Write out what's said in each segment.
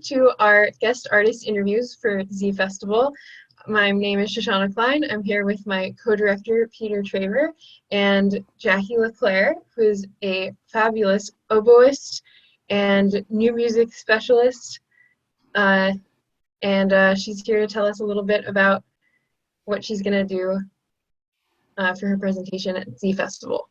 to our guest artist interviews for zFestival. My name is Shoshana Klein. I'm here with my co-director, Peter Traver, and Jackie Leclair, who is a fabulous oboist and new music specialist. She's here to tell us a little bit about what she's going to do for her presentation at zFestival.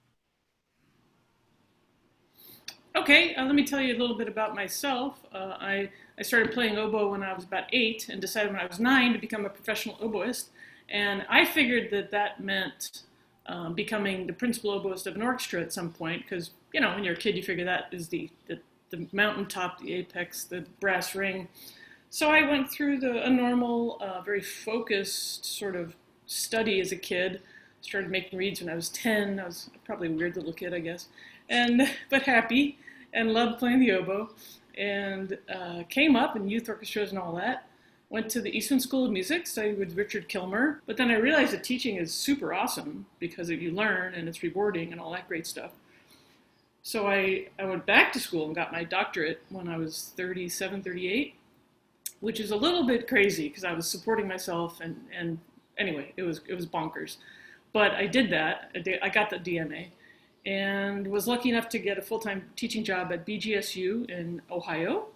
Okay, let me tell you a little bit about myself. I started playing oboe when I was about 8 and decided when I was 9 to become a professional oboist. And I figured that meant becoming the principal oboist of an orchestra at some point, because, you know, when you're a kid, you figure that is the mountaintop, the apex, the brass ring. So I went through a normal, very focused sort of study as a kid. Started making reeds when I was 10. I was probably a weird little kid, I guess, but happy, and loved playing the oboe, and came up in youth orchestras and all that. Went to the Eastman School of Music, studied with Richard Kilmer, but then I realized that teaching is super awesome because you learn and it's rewarding and all that great stuff. So I went back to school and got my doctorate when I was 37, 38, which is a little bit crazy because I was supporting myself, and anyway, it was bonkers. But I did that. I got the DMA and was lucky enough to get a full-time teaching job at BGSU in Ohio.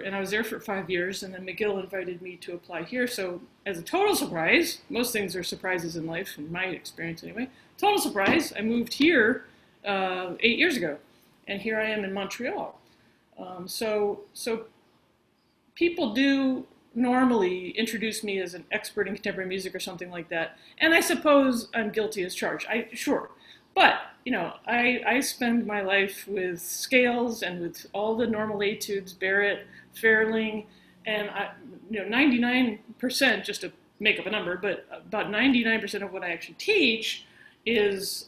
And I was there for 5 years, and then McGill invited me to apply here. So as a total surprise, most things are surprises in life, in my experience anyway, total surprise, I moved here 8 years ago, and here I am in Montreal. So people do normally introduce me as an expert in contemporary music or something like that, and I suppose I'm guilty as charged. Sure. But, you know, I spend my life with scales and with all the normal etudes, Barrett, Fairling, and 99%, just to make up a number, but about 99% of what I actually teach is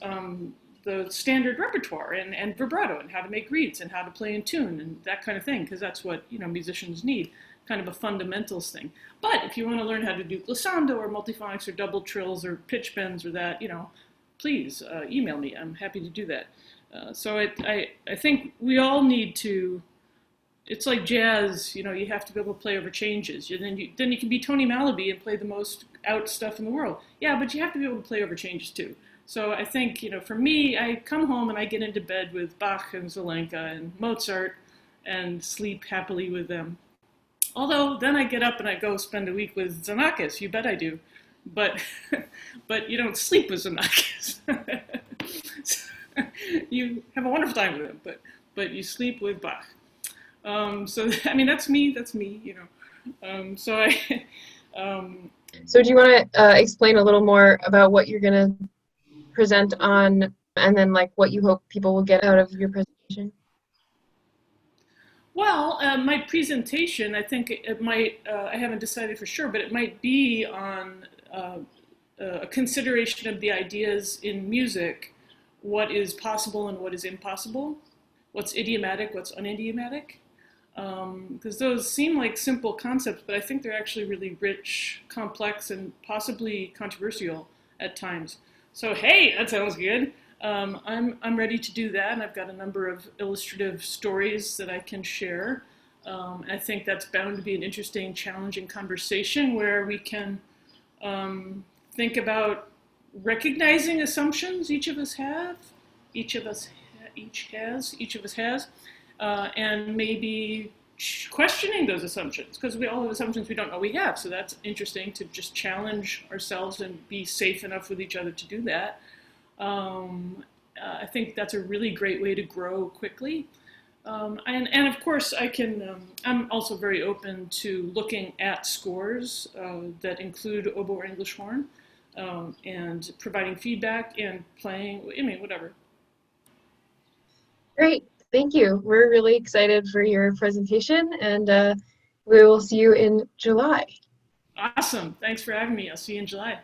the standard repertoire and vibrato and how to make reeds and how to play in tune and that kind of thing, because that's what, you know, musicians need, kind of a fundamentals thing. But if you want to learn how to do glissando or multiphonics or double trills or pitch bends or that, you know, please email me. I'm happy to do that. So I think we all need to, it's like jazz, you know, you have to be able to play over changes. Then you can be Tony Malaby and play the most out stuff in the world. Yeah, but you have to be able to play over changes too. So I think, you know, for me, I come home and I get into bed with Bach and Zelenka and Mozart and sleep happily with them. Although then I get up and I go spend a week with Xenakis, you bet I do. But you don't sleep with Xenakis. You have a wonderful time with him, but you sleep with Bach. So I mean, that's me, you know. So do you want to explain a little more about what you're going to present on, and then like what you hope people will get out of your presentation? Well, my presentation, I think it might, I haven't decided for sure, but it might be on a consideration of the ideas in music, what is possible and what is impossible, what's idiomatic, what's unidiomatic, because those seem like simple concepts, but I think they're actually really rich, complex, and possibly controversial at times. So hey, that sounds good. I'm ready to do that, and I've got a number of illustrative stories that I can share. I think that's bound to be an interesting, challenging conversation where we can think about recognizing assumptions each of us has, and maybe questioning those assumptions, because we all have assumptions we don't know we have. So that's interesting to just challenge ourselves and be safe enough with each other to do that. I think that's a really great way to grow quickly. And of course, I'm also very open to looking at scores that include oboe or English horn, and providing feedback and playing, I mean, whatever. Great, thank you. We're really excited for your presentation, and we will see you in July. Awesome, thanks for having me. I'll see you in July.